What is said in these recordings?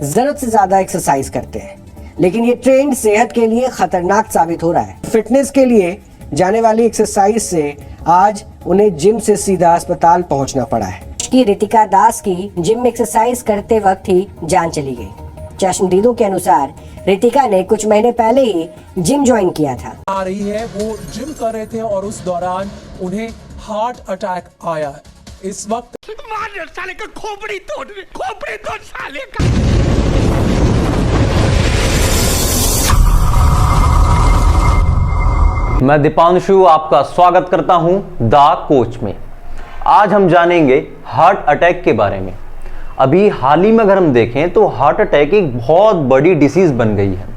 जरूरत से ज्यादा एक्सरसाइज करते हैं, लेकिन ये ट्रेंड सेहत के लिए खतरनाक साबित हो रहा है। फिटनेस के लिए जाने वाली एक्सरसाइज से आज उन्हें जिम से सीधा अस्पताल पहुंचना पड़ा है। की रितिका दास की जिम एक्सरसाइज करते वक्त ही जान चली गई। चश्मदीदों के अनुसार रितिका ने कुछ महीने पहले ही जिम ज्वाइन किया था। आ रही है, वो जिम कर रहे थे और उस दौरान उन्हें हार्ट अटैक आया। इस वक्त साले का खोपड़ी तोड़ साले का। मैं दीपांशु आपका स्वागत करता हूं द कोच में। आज हम जानेंगे हार्ट अटैक के बारे में। अभी हाल ही में अगर हम देखें तो हार्ट अटैक एक बहुत बड़ी डिसीज बन गई है।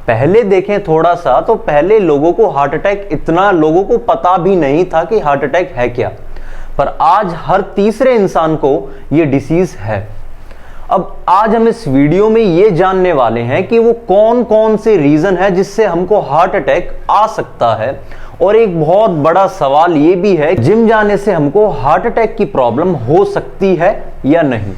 पहले देखें थोड़ा सा तो पहले लोगों को हार्ट अटैक इतना लोगों को पता भी नहीं था कि हार्ट अटैक है क्या, पर आज हर तीसरे इंसान को यह डिसीज है। अब आज हम इस वीडियो में ये जानने वाले हैं कि वो कौन कौन से रीजन है जिससे हमको हार्ट अटैक आ सकता है, और एक बहुत बड़ा सवाल ये भी है जिम जाने से हमको हार्ट अटैक की प्रॉब्लम हो सकती है या नहीं।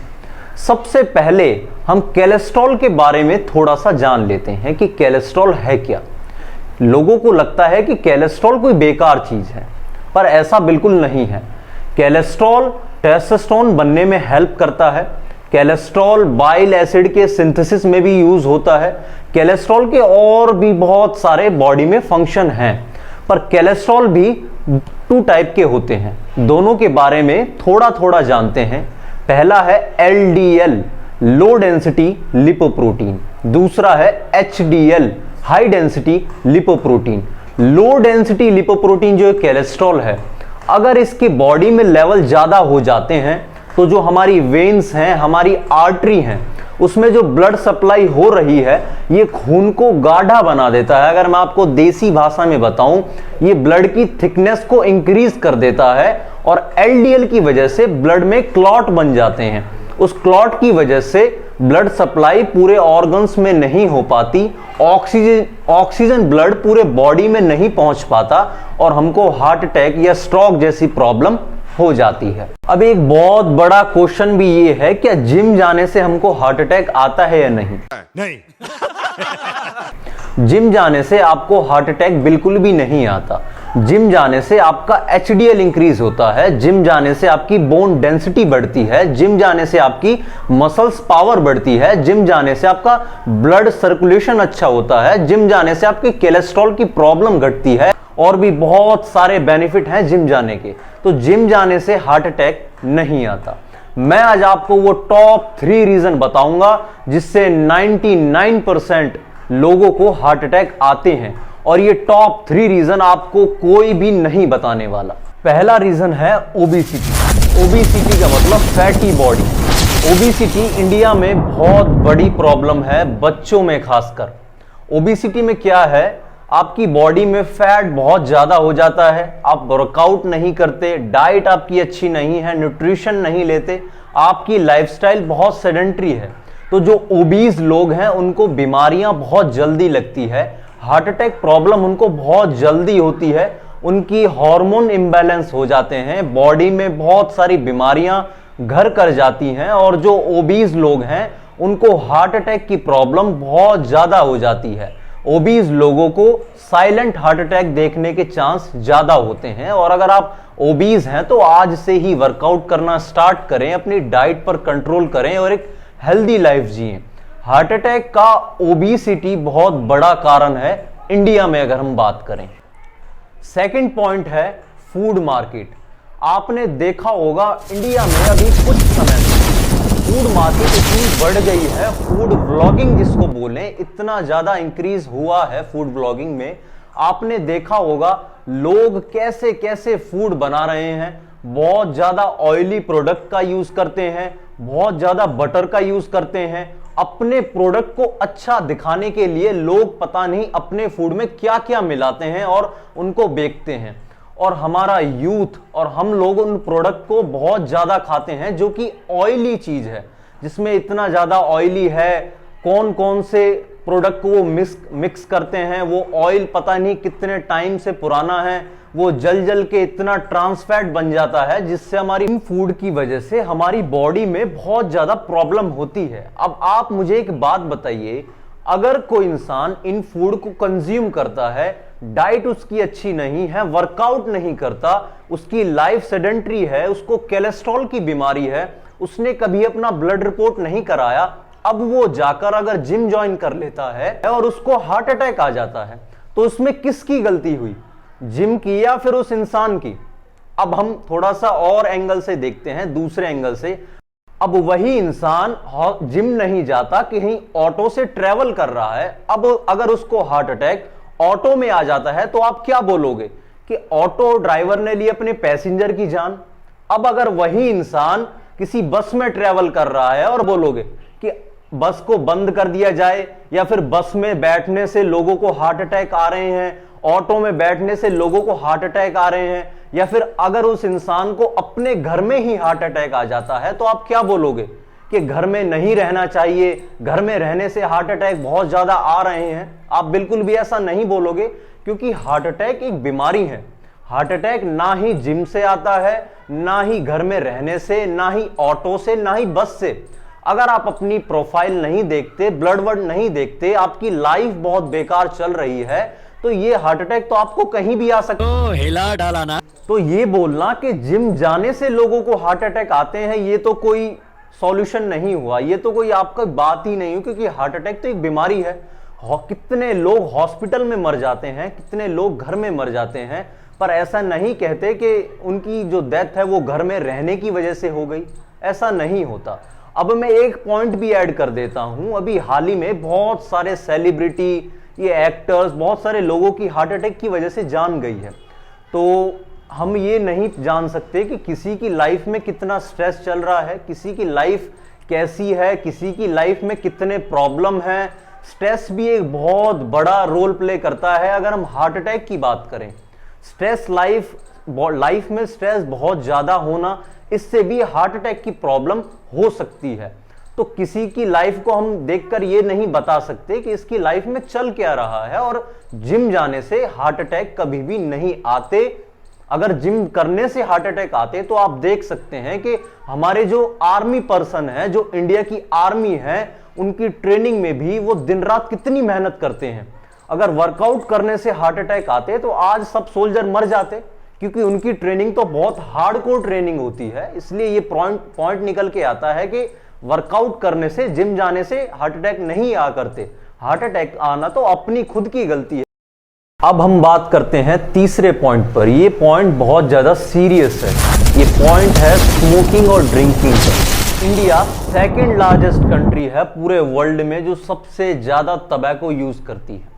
सबसे पहले हम कोलेस्ट्रॉल के बारे में थोड़ा सा जान लेते हैं कि कोलेस्ट्रॉल है क्या। लोगों को लगता है कि कोलेस्ट्रॉल कोई बेकार चीज है, पर ऐसा बिल्कुल नहीं है। कोलेस्ट्रॉल टेस्टोस्टेरोन बनने में हेल्प करता है। कोलेस्ट्रॉल बाइल एसिड के सिंथेसिस में भी यूज होता है। कोलेस्ट्रॉल के और भी बहुत सारे बॉडी में फंक्शन हैं, पर कोलेस्ट्रॉल भी 2 टाइप के होते हैं। दोनों के बारे में थोड़ा थोड़ा जानते हैं। पहला है LDL लो डेंसिटी लिपोप्रोटीन, दूसरा है HDL high density lipoprotein. Low density lipoprotein जो कोलेस्ट्रॉल है, अगर इसके बॉडी में लेवल ज्यादा हो जाते हैं तो जो हमारी वेन्स हैं, हमारी आर्टरी हैं, उसमें जो ब्लड सप्लाई हो रही है ये खून को गाढ़ा बना देता है। अगर मैं आपको देसी भाषा में बताऊं, ये ब्लड की थिकनेस को इंक्रीज कर देता है और LDL की वजह से ब्लड में क्लॉट बन जाते हैं। उस क्लॉट की वजह से ब्लड सप्लाई पूरे ऑर्गन्स में नहीं हो पाती, ऑक्सीजन ब्लड पूरे बॉडी में नहीं पहुंच पाता और हमको हार्ट अटैक या स्ट्रोक जैसी प्रॉब्लम हो जाती है। अब एक बहुत बड़ा क्वेश्चन भी ये है, क्या जिम जाने से हमको हार्ट अटैक आता है या नहीं? जिम जाने से आपको हार्ट अटैक बिल्कुल भी नहीं आता। जिम जाने से आपका HDL इंक्रीज होता है, जिम जाने से आपकी बोन डेंसिटी बढ़ती है, जिम जाने से आपकी मसल्स पावर बढ़ती है, जिम जाने से आपका ब्लड सर्कुलेशन अच्छा होता है, जिम जाने से आपकी कोलेस्ट्रॉल की प्रॉब्लम घटती है, और भी बहुत सारे बेनिफिट हैं जिम जाने के। तो जिम जाने से हार्ट अटैक नहीं आता। मैं आज आपको वो टॉप 3 रीजन बताऊंगा जिससे 99% लोगों को हार्ट अटैक आते हैं, और ये टॉप 3 रीजन आपको कोई भी नहीं बताने वाला। पहला रीजन है ओबेसिटी। ओबेसिटी का मतलब फैटी बॉडी। ओबेसिटी इंडिया में बहुत बड़ी प्रॉब्लम है, बच्चों में खासकर। ओबेसिटी में क्या है, आपकी बॉडी में फैट बहुत ज्यादा हो जाता है, आप वर्कआउट नहीं करते, डाइट आपकी अच्छी नहीं है, न्यूट्रिशन नहीं लेते, आपकी लाइफस्टाइल बहुत सेडेंट्री है। तो जो ओबीज लोग हैं उनको बीमारियां बहुत जल्दी लगती है, हार्ट अटैक प्रॉब्लम उनको बहुत जल्दी होती है, उनकी हार्मोन इम्बैलेंस हो जाते हैं, बॉडी में बहुत सारी बीमारियां घर कर जाती हैं, और जो ओबीज लोग हैं उनको हार्ट अटैक की प्रॉब्लम बहुत ज्यादा हो जाती है। ओबीज लोगों को साइलेंट हार्ट अटैक देखने के चांस ज्यादा होते हैं, और अगर आप ओबीज हैं तो आज से ही वर्कआउट करना स्टार्ट करें, अपनी डाइट पर कंट्रोल करें और एक हेल्दी लाइफ जिएं। हार्ट अटैक का ओबेसिटी बहुत बड़ा कारण है इंडिया में अगर हम बात करें। सेकंड पॉइंट है फूड मार्केट। आपने देखा होगा इंडिया में अभी कुछ समय से फूड मार्केट इतनी बढ़ गई है, फूड व्लॉगिंग जिसको बोलें, इतना ज्यादा इंक्रीज हुआ है फूड व्लॉगिंग में। आपने देखा होगा लोग कैसे कैसे फूड बना रहे हैं, बहुत ज्यादा ऑयली प्रोडक्ट का यूज करते हैं, बहुत ज्यादा बटर का यूज करते हैं। अपने प्रोडक्ट को अच्छा दिखाने के लिए लोग पता नहीं अपने फूड में क्या क्या मिलाते हैं और उनको बेचते हैं, और हमारा यूथ और हम लोग उन प्रोडक्ट को बहुत ज्यादा खाते हैं जो कि ऑयली चीज है, जिसमें इतना ज्यादा ऑयली है। कौन कौन से प्रोडक्ट को वो मिक्स करते हैं, वो ऑयल पता नहीं कितने टाइम से पुराना है, वो जल जल के इतना ट्रांस फैट बन जाता है जिससे हमारी फूड की वजह से हमारी बॉडी में बहुत ज्यादा प्रॉब्लम होती है। अब आप मुझे एक बात बताइए, अगर कोई इंसान इन फूड को कंज्यूम करता है, डाइट उसकी अच्छी नहीं है, वर्कआउट नहीं करता, उसकी लाइफ सेडेंट्री है, उसको कोलेस्ट्रॉल की बीमारी है, उसने कभी अपना ब्लड रिपोर्ट नहीं कराया, अब वो जाकर अगर जिम ज्वाइन कर लेता है और उसको हार्ट अटैक आ जाता है, तो उसमें किसकी गलती हुई, जिम की या फिर उस इंसान की? अब हम थोड़ा सा और एंगल से देखते हैं, दूसरे एंगल से। अब वही इंसान जिम नहीं जाता, कहीं ऑटो से ट्रेवल कर रहा है, अब अगर उसको हार्ट अटैक ऑटो में आ जाता है तो आप क्या बोलोगे कि ऑटो ड्राइवर ने ली अपने पैसेंजर की जान। अब अगर वही इंसान किसी बस में ट्रेवल कर रहा है और बोलोगे कि बस को बंद कर दिया जाए, या फिर बस में बैठने से लोगों को हार्ट अटैक आ रहे हैं, ऑटो में बैठने से लोगों को हार्ट अटैक आ रहे हैं, या फिर अगर उस इंसान को अपने घर में ही हार्ट अटैक आ जाता है तो आप क्या बोलोगे कि घर में नहीं रहना चाहिए, घर में रहने से हार्ट अटैक बहुत ज्यादा आ रहे हैं? आप बिल्कुल भी ऐसा नहीं बोलोगे, क्योंकि हार्ट अटैक एक बीमारी है। हार्ट अटैक ना ही जिम से आता है, ना ही घर में रहने से, ना ही ऑटो से, ना ही बस से। अगर आप अपनी प्रोफाइल नहीं देखते, ब्लड वर्ड नहीं देखते, आपकी लाइफ बहुत बेकार चल रही है, तो ये हार्ट अटैक तो आपको कहीं भी आ सकता है। हिला डाला ना। तो ये बोलना कि जिम जाने से लोगों को हार्ट अटैक आते हैं, ये तो कोई सॉल्यूशन नहीं हुआ, ये तो कोई आपका बात ही नहीं हुई, क्योंकि हार्ट अटैक तो एक बीमारी है। कितने लोग हॉस्पिटल में मर जाते हैं, कितने लोग घर में मर जाते हैं, पर ऐसा नहीं कहते कि उनकी जो डेथ है वो घर में रहने की वजह से हो गई, ऐसा नहीं होता। अब मैं एक पॉइंट भी ऐड कर देता हूं, अभी हाल ही में बहुत सारे सेलिब्रिटी, ये एक्टर्स, बहुत सारे लोगों की हार्ट अटैक की वजह से जान गई है। तो हम ये नहीं जान सकते कि किसी की लाइफ में कितना स्ट्रेस चल रहा है, किसी की लाइफ कैसी है, किसी की लाइफ में कितने प्रॉब्लम है। स्ट्रेस भी एक बहुत बड़ा रोल प्ले करता है। अगर हम हार्ट अटैक की बात करें, स्ट्रेस लाइफ में स्ट्रेस बहुत ज्यादा होना, इससे भी हार्ट अटैक की प्रॉब्लम हो सकती है। तो किसी की लाइफ को हम देखकर ये नहीं बता सकते कि इसकी लाइफ में चल क्या रहा है, और जिम जाने से हार्ट अटैक कभी भी नहीं आते। अगर जिम करने से हार्ट अटैक आते तो आप देख सकते हैं कि हमारे जो आर्मी पर्सन है, जो इंडिया की आर्मी है, उनकी ट्रेनिंग में भी वो दिन रात कितनी मेहनत करते हैं। अगर वर्कआउट करने से हार्ट अटैक आते तो आज सब सोल्जर मर जाते, क्योंकि उनकी ट्रेनिंग तो बहुत हार्डकोर ट्रेनिंग होती है। इसलिए ये पॉइंट निकल के आता है कि वर्कआउट करने से, जिम जाने से हार्ट अटैक नहीं आ करते। हार्ट अटैक आना तो अपनी खुद की गलती है। अब हम बात करते हैं तीसरे पॉइंट पर। ये पॉइंट बहुत ज्यादा सीरियस है। ये पॉइंट है स्मोकिंग और ड्रिंकिंग का। इंडिया सेकंड लार्जेस्ट कंट्री है पूरे वर्ल्ड में जो सबसे ज्यादा टबैको यूज करती है।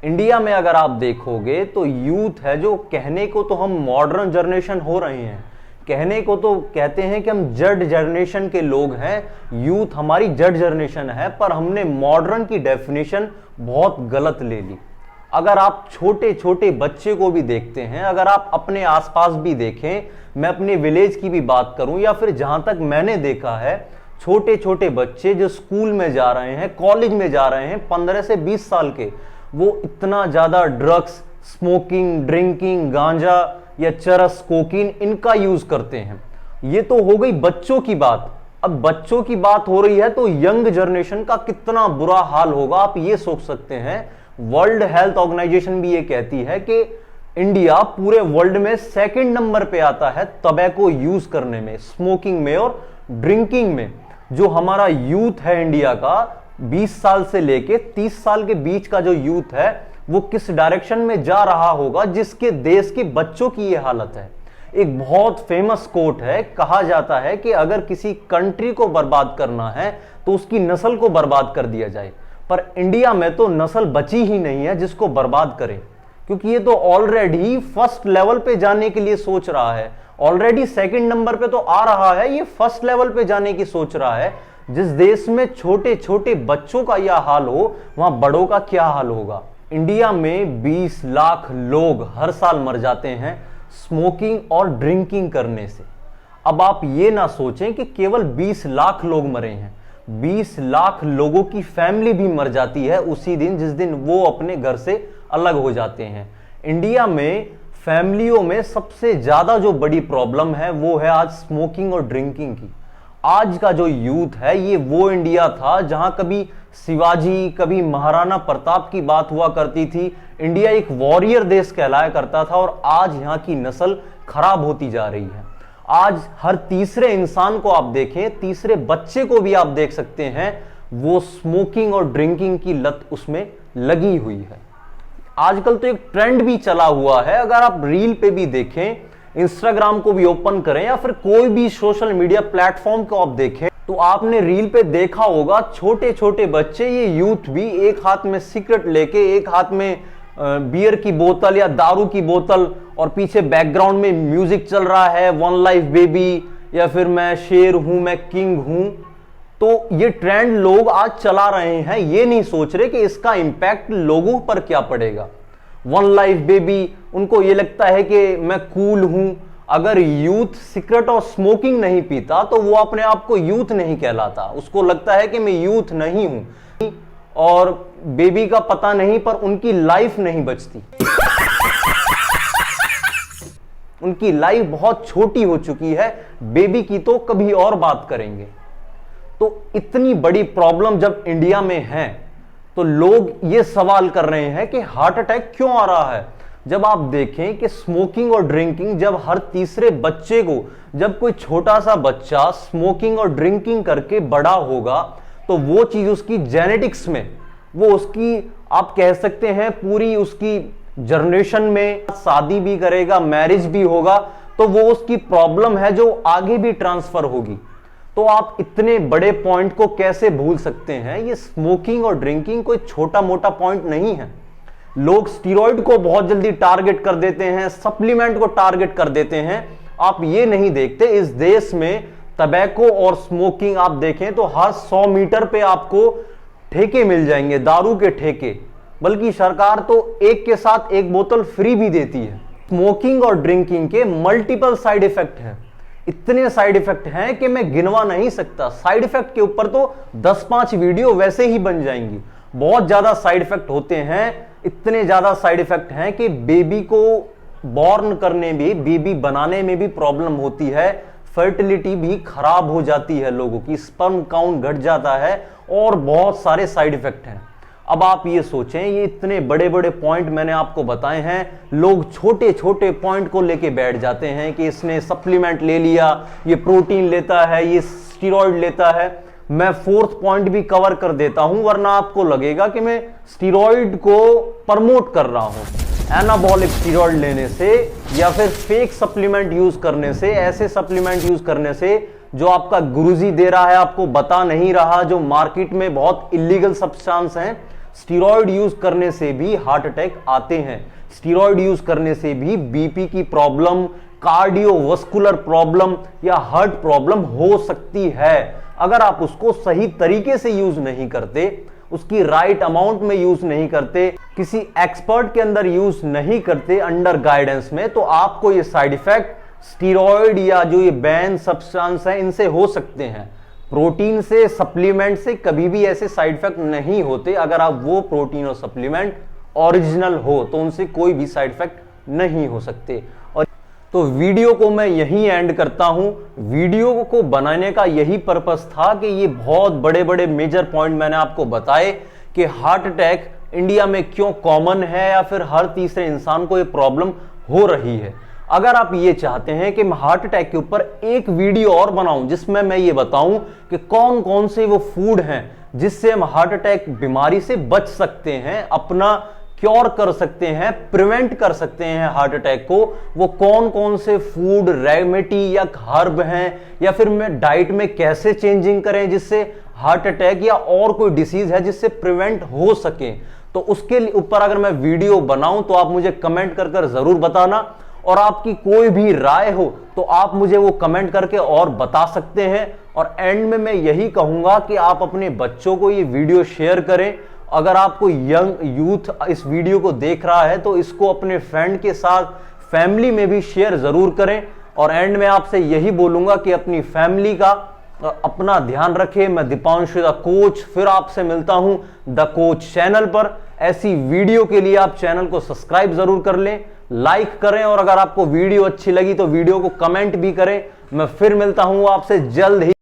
इंडिया में अगर आप देखोगे तो यूथ है जो, कहने को तो हम मॉडर्न जनरेशन हो रहे हैं, कहने को तो कहते हैं कि हम जड जनरेशन के लोग हैं, यूथ हमारी जड जनरेशन है, पर हमने मॉडर्न की डेफिनेशन बहुत गलत ले ली। अगर आप छोटे छोटे बच्चे को भी देखते हैं, अगर आप अपने आसपास भी देखें, मैं अपने विलेज की भी बात करूं या फिर जहां तक मैंने देखा है, छोटे छोटे बच्चे जो स्कूल में जा रहे हैं, कॉलेज में जा रहे हैं, 15 से 20 साल के, वो इतना ज्यादा ड्रग्स, स्मोकिंग, ड्रिंकिंग, गांजा या चरस, कोकीन, इनका यूज करते हैं। ये तो हो गई बच्चों की बात। अब बच्चों की बात हो रही है तो यंग जनरेशन का कितना बुरा हाल होगा आप ये सोच सकते हैं। वर्ल्ड हेल्थ ऑर्गेनाइजेशन भी ये कहती है कि इंडिया पूरे वर्ल्ड में सेकंड नंबर पे आता है टबैको यूज करने में, स्मोकिंग में और ड्रिंकिंग में। जो हमारा यूथ है इंडिया का, 20 साल से लेके 30 साल के बीच का जो यूथ है, वो किस डायरेक्शन में जा रहा होगा जिसके देश के बच्चों की ये हालत है। एक बहुत फेमस कोट है, कहा जाता है कि अगर किसी कंट्री को बर्बाद करना है तो उसकी नस्ल को बर्बाद कर दिया जाए, पर इंडिया में तो नस्ल बची ही नहीं है जिसको बर्बाद करे, क्योंकि ये तो ऑलरेडी फर्स्ट लेवल पे जाने के लिए सोच रहा है, ऑलरेडी सेकंड नंबर पे तो आ रहा है, ये फर्स्ट लेवल पे जाने की सोच रहा है। जिस देश में छोटे छोटे बच्चों का यह हाल हो, वहां बड़ों का क्या हाल होगा। इंडिया में 20 लाख लोग हर साल मर जाते हैं स्मोकिंग और ड्रिंकिंग करने से। अब आप ये ना सोचें कि केवल 20 लाख लोग मरे हैं, 20 लाख लोगों की फैमिली भी मर जाती है उसी दिन जिस दिन वो अपने घर से अलग हो जाते हैं। इंडिया में फैमिलियों में सबसे ज्यादा जो बड़ी प्रॉब्लम है वो है आज स्मोकिंग और ड्रिंकिंग की। आज का जो यूथ है ये वो इंडिया था जहां कभी शिवाजी, कभी महाराणा प्रताप की बात हुआ करती थी। इंडिया एक वॉरियर देश कहलाया करता था और आज यहां की नस्ल खराब होती जा रही है। आज हर तीसरे इंसान को आप देखें, तीसरे बच्चे को भी आप देख सकते हैं, वो स्मोकिंग और ड्रिंकिंग की लत उसमें लगी हुई है। आजकल तो एक ट्रेंड भी चला हुआ है, अगर आप रील पे भी देखें, इंस्टाग्राम को भी ओपन करें या फिर कोई भी सोशल मीडिया प्लेटफॉर्म को आप देखें तो आपने रील पे देखा होगा छोटे छोटे बच्चे, ये यूथ भी एक हाथ में सिगरेट लेके, एक हाथ में बियर की बोतल या दारू की बोतल और पीछे बैकग्राउंड में म्यूजिक चल रहा है, वन लाइफ बेबी या फिर मैं शेर हूं, मैं किंग हूं। तो ये ट्रेंड लोग आज चला रहे हैं, ये नहीं सोच रहे कि इसका इंपैक्ट लोगों पर क्या पड़ेगा। वन लाइफ बेबी, उनको ये लगता है कि मैं कूल हूं। अगर यूथ सिगरेट और स्मोकिंग नहीं पीता तो वो अपने आप को यूथ नहीं कहलाता, उसको लगता है कि मैं यूथ नहीं हूं। और बेबी का पता नहीं पर उनकी लाइफ नहीं बचती, उनकी लाइफ बहुत छोटी हो चुकी है। बेबी की तो कभी और बात करेंगे। तो इतनी बड़ी प्रॉब्लम जब इंडिया में है तो लोग ये सवाल कर रहे हैं कि हार्ट अटैक क्यों आ रहा है। जब आप देखें कि स्मोकिंग और ड्रिंकिंग, जब हर तीसरे बच्चे को, जब कोई छोटा सा बच्चा स्मोकिंग और ड्रिंकिंग करके बड़ा होगा तो वो चीज उसकी जेनेटिक्स में, वो उसकी आप कह सकते हैं पूरी उसकी जनरेशन में, शादी भी करेगा, मैरिज भी होगा तो वो उसकी प्रॉब्लम है जो आगे भी ट्रांसफर होगी। तो आप इतने बड़े पॉइंट को कैसे भूल सकते हैं। ये स्मोकिंग और ड्रिंकिंग कोई छोटा मोटा पॉइंट नहीं है। लोग स्टीरॉइड को बहुत जल्दी टारगेट कर देते हैं, सप्लीमेंट को टारगेट कर देते हैं। आप ये नहीं देखते इस देश में टबैको और स्मोकिंग आप देखें तो हर 100 मीटर पे आपको ठेके मिल जाएंगे, दारू के ठेके, बल्कि सरकार तो एक के साथ एक बोतल फ्री भी देती है। स्मोकिंग और ड्रिंकिंग के मल्टीपल साइड इफेक्ट हैं, इतने साइड इफेक्ट हैं कि मैं गिनवा नहीं सकता। साइड इफेक्ट के ऊपर तो 10-5 वीडियो वैसे ही बन जाएंगी। बहुत ज्यादा साइड इफेक्ट होते हैं, इतने ज्यादा साइड इफेक्ट हैं कि बेबी को बॉर्न करने में, बेबी बनाने में भी प्रॉब्लम होती है। फर्टिलिटी भी खराब हो जाती है, लोगों की स्पर्म काउंट घट जाता है और बहुत सारे साइड इफेक्ट हैं। अब आप ये सोचें, ये इतने बड़े बड़े पॉइंट मैंने आपको बताए हैं, लोग छोटे छोटे पॉइंट को लेके बैठ जाते हैं कि इसने सप्लीमेंट ले लिया, ये प्रोटीन लेता है, ये स्टीरॉइड लेता है। मैं 4th पॉइंट भी कवर कर देता हूं, वरना आपको लगेगा कि मैं स्टीरॉइड को प्रमोट कर रहा हूं। एनाबॉलिक स्टीरॉइड लेने से या फिर फेक सप्लीमेंट यूज करने से, ऐसे सप्लीमेंट यूज करने से जो आपका गुरुजी दे रहा है, आपको बता नहीं रहा, जो मार्केट में बहुत इलीगल सब्सटेंस हैं, स्टीरॉइड यूज करने से भी हार्ट अटैक आते हैं। स्टीरॉइड यूज करने से भी बीपी की प्रॉब्लम, कार्डियोवास्कुलर प्रॉब्लम या हार्ट प्रॉब्लम हो सकती है। अगर आप उसको सही तरीके से यूज नहीं करते, उसकी राइट अमाउंट में यूज नहीं करते, किसी एक्सपर्ट के अंदर यूज नहीं करते अंडर गाइडेंस में, तो आपको ये साइड इफेक्ट स्टीरॉइड या जो ये बैन सब्सटेंस है इनसे हो सकते हैं। प्रोटीन से, सप्लीमेंट से कभी भी ऐसे साइड इफेक्ट नहीं होते। अगर आप वो प्रोटीन और सप्लीमेंट ओरिजिनल हो तो उनसे कोई भी साइड इफेक्ट नहीं हो सकते। और तो वीडियो को मैं यहीं एंड करता हूं। वीडियो को बनाने का यही पर्पस था कि ये बहुत बड़े बड़े मेजर पॉइंट मैंने आपको बताए कि हार्ट अटैक इंडिया में क्यों कॉमन है या फिर हर तीसरे इंसान को ये प्रॉब्लम हो रही है। अगर आप ये चाहते हैं कि मैं हार्ट अटैक के ऊपर एक वीडियो और बनाऊं जिसमें मैं ये बताऊं कि कौन कौन से वो फूड हैं जिससे हम हार्ट अटैक बीमारी से बच सकते हैं, अपना क्योर कर सकते हैं, प्रिवेंट कर सकते हैं हार्ट अटैक को, वो कौन कौन से फूड, रेमेडी या हर्ब हैं, या फिर मैं डाइट में कैसे चेंजिंग करें जिससे हार्ट अटैक या और कोई डिसीज है जिससे प्रिवेंट हो सके, तो उसके ऊपर अगर मैं वीडियो बनाऊं तो आप मुझे कमेंट कर जरूर बताना। और आपकी कोई भी राय हो तो आप मुझे वो कमेंट करके और बता सकते हैं। और एंड में मैं यही कहूंगा कि आप अपने बच्चों को ये वीडियो शेयर करें। अगर आपको यंग यूथ इस वीडियो को देख रहा है तो इसको अपने फ्रेंड के साथ, फैमिली में भी शेयर जरूर करें। और एंड में आपसे यही बोलूंगा कि अपनी फैमिली का अपना ध्यान रखें। मैं दीपांशु द कोच फिर आपसे मिलता हूं द कोच चैनल पर। ऐसी वीडियो के लिए आप चैनल को सब्सक्राइब जरूर कर लें। लाइक करें और अगर आपको वीडियो अच्छी लगी तो वीडियो को कमेंट भी करें। मैं फिर मिलता हूं आपसे जल्द ही।